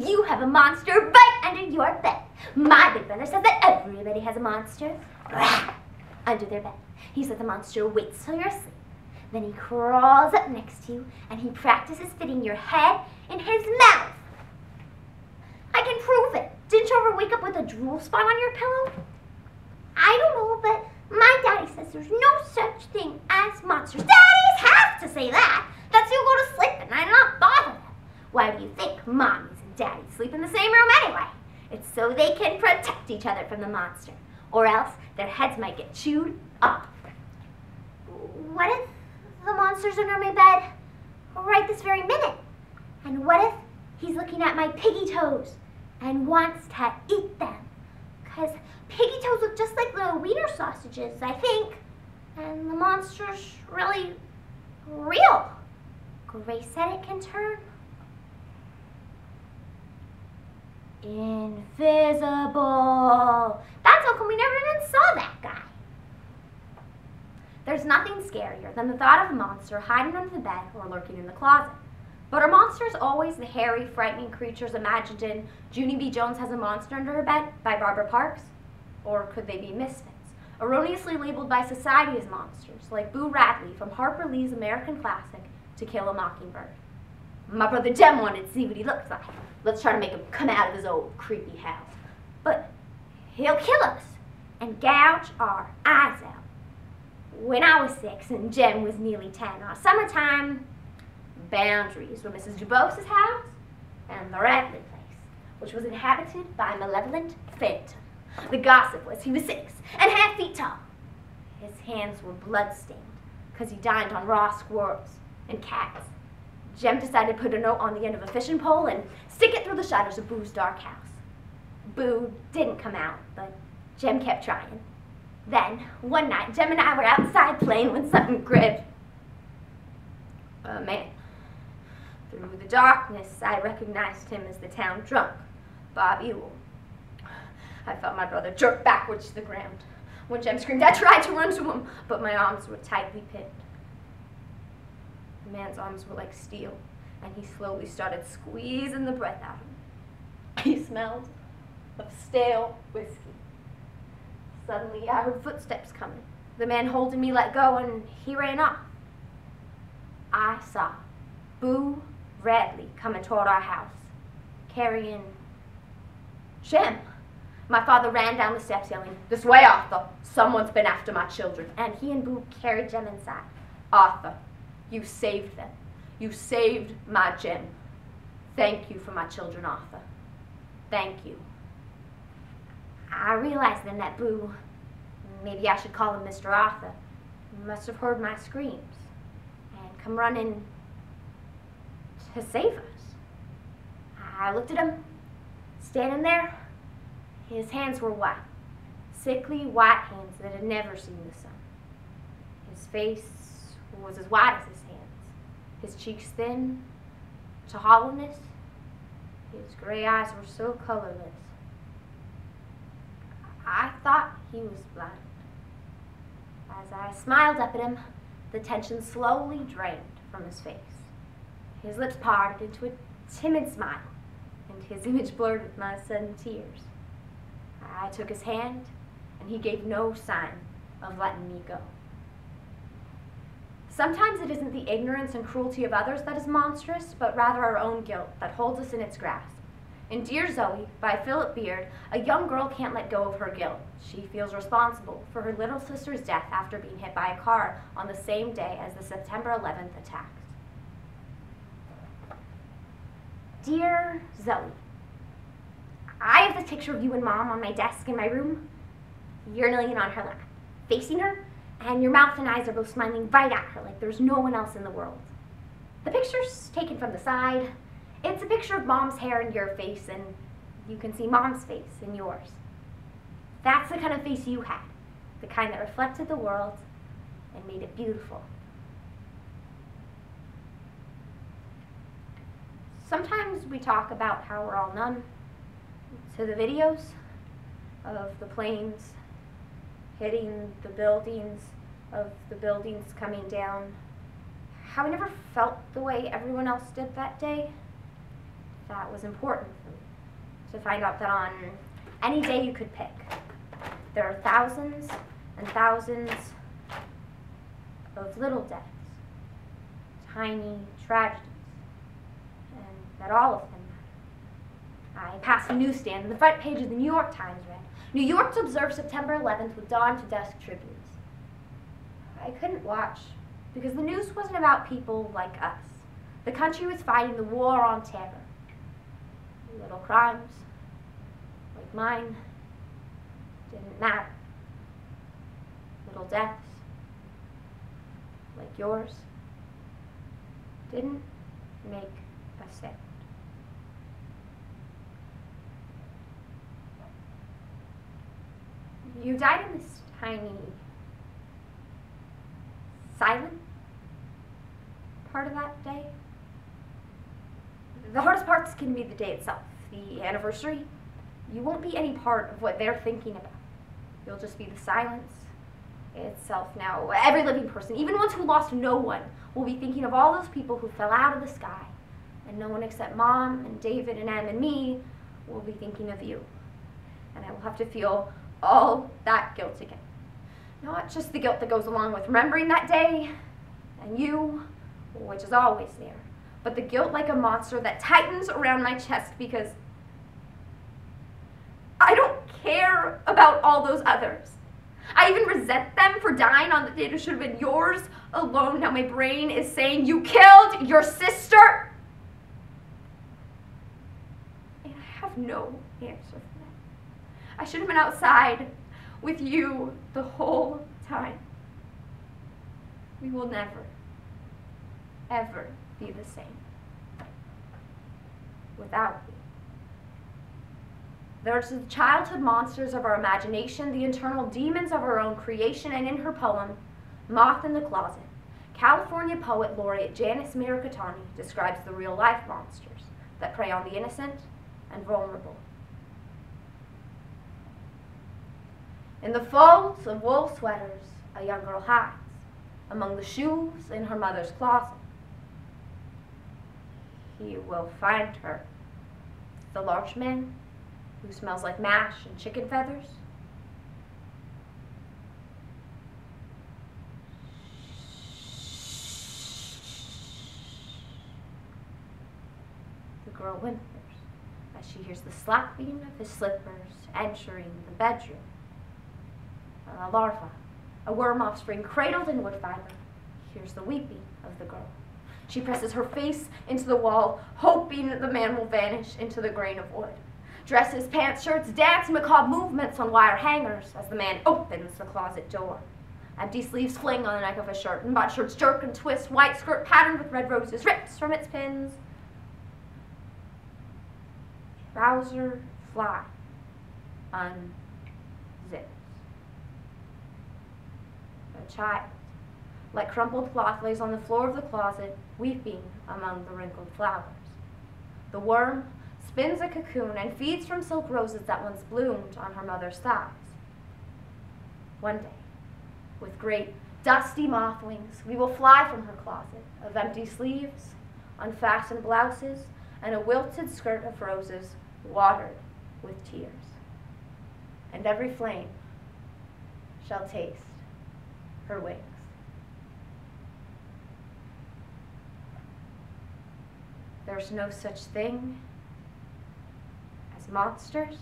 You have a monster right under your bed. My big brother says that everybody has a monster under their bed. He says the monster waits till you're asleep. Then he crawls up next to you and he practices fitting your head in his mouth. I can prove it. Didn't you ever wake up with a drool spot on your pillow? I don't know, but my daddy says there's no such thing as monsters. Daddies have to say that. That's who go to sleep at night and not bother them. Why do you think mommies and daddies sleep in the same room anyway? It's so they can protect each other from the monster, or else their heads might get chewed up. What if the monster's under my bed right this very minute? And what if he's looking at my piggy toes and wants to eat them? Because piggy toes look just like little wiener sausages, I think. And the monster's really real. Grace said it can turn invisible. That's how come we never even saw that guy. There's nothing scarier than the thought of a monster hiding under the bed or lurking in the closet. But are monsters always the hairy, frightening creatures imagined in Junie B. Jones Has a Monster Under Her Bed by Barbara Parks? Or could they be misfits, erroneously labeled by society as monsters, like Boo Radley from Harper Lee's American classic To Kill a Mockingbird? My brother Jem wanted to see what he looks like. Let's try to make him come out of his old creepy house. But he'll kill us and gouge our eyes out. When I was 6 and Jem was nearly 10, our summertime boundaries were Mrs. Dubos's house and the Radley place, which was inhabited by a malevolent phantom. The gossip was he was 6 and half feet tall. His hands were blood-stained because he dined on raw squirrels and cats. Jem decided to put a note on the end of a fishing pole and stick it through the shutters of Boo's dark house. Boo didn't come out, but Jem kept trying. Then, one night, Jem and I were outside playing when something grabbed a man. Through the darkness, I recognized him as the town drunk, Bob Ewell. I felt my brother jerk backwards to the ground. When Jem screamed, I tried to run to him, but my arms were tightly pinned. The man's arms were like steel, and he slowly started squeezing the breath out of me. He smelled of stale whiskey. Suddenly, I heard footsteps coming. The man holding me let go, and he ran off. I saw Boo Radley coming toward our house, carrying Jem. My father ran down the steps yelling, This way, Arthur! Someone's been after my children. And he and Boo carried Jem inside. Arthur, you saved them. You saved my Jem. Thank you for my children, Arthur. Thank you. I realized then that Boo, maybe I should call him Mr. Arthur, must have heard my screams and come running to save us. I looked at him, standing there. His hands were white, sickly white hands that had never seen the sun. His face was as white as his hands, his cheeks thin to hollowness. His gray eyes were so colorless. I thought he was blind. As I smiled up at him, the tension slowly drained from his face. His lips parted into a timid smile, and his image blurred with my sudden tears. I took his hand, and he gave no sign of letting me go. Sometimes it isn't the ignorance and cruelty of others that is monstrous, but rather our own guilt that holds us in its grasp. In Dear Zoe, by Philip Beard, a young girl can't let go of her guilt. She feels responsible for her little sister's death after being hit by a car on the same day as the September 11th attacks. Dear Zoe, I have this picture of you and Mom on my desk in my room. You're kneeling on her lap, facing her, and your mouth and eyes are both smiling right at her like there's no one else in the world. The picture's taken from the side. It's a picture of Mom's hair in your face, and you can see Mom's face in yours. That's the kind of face you had, the kind that reflected the world and made it beautiful. Sometimes we talk about how we're all numb to the videos of the planes hitting the buildings, of the buildings coming down. How we never felt the way everyone else did that day. that was important for me, to find out that on any day you could pick, there are thousands and thousands of little deaths, tiny tragedies, and that all of them matter. I passed a newsstand, and the front page of the New York Times read, "New York to observe September 11th with dawn to dusk tributes." I couldn't watch because the news wasn't about people like us. The country was fighting the war on terror. Little crimes, like mine, didn't matter. Little deaths, like yours, didn't make a sound. You died in this tiny, silent part of that day. The hardest part's going to be the day itself, the anniversary. You won't be any part of what they're thinking about. You'll just be the silence itself. Now, every living person, even ones who lost no one, will be thinking of all those people who fell out of the sky. And no one except Mom and David and Em and me will be thinking of you. And I will have to feel all that guilt again. Not just the guilt that goes along with remembering that day and you, which is always there, but the guilt like a monster that tightens around my chest because I don't care about all those others. I even resent them for dying on the day that should have been yours alone. Now my brain is saying, you killed your sister. And I have no answer for that. I should have been outside with you the whole time. We will never, ever be the same without you. There's the childhood monsters of our imagination, the internal demons of our own creation, and in her poem, Moth in the Closet, California poet laureate Janice Miracatani describes the real-life monsters that prey on the innocent and vulnerable. In the folds of wool sweaters, a young girl hides, among the shoes in her mother's closet. He will find her, the large man who smells like mash and chicken feathers. The girl whimpers as she hears the slapping of his slippers entering the bedroom. A larva, a worm offspring cradled in wood fiber, hears the weeping of the girl. She presses her face into the wall, hoping that the man will vanish into the grain of wood. Dresses, pants, shirts dance macabre movements on wire hangers as the man opens the closet door. Empty sleeves fling on the neck of a shirt, and button shirts jerk and twist, white skirt patterned with red roses rips from its pins. Trouser fly, unzips. A child, like crumpled cloth, lays on the floor of the closet, weeping among the wrinkled flowers. The worm spins a cocoon and feeds from silk roses that once bloomed on her mother's thighs. One day, with great dusty moth wings, we will fly from her closet of empty sleeves, unfastened blouses, and a wilted skirt of roses watered with tears. And every flame shall taste her wings. There's no such thing as monsters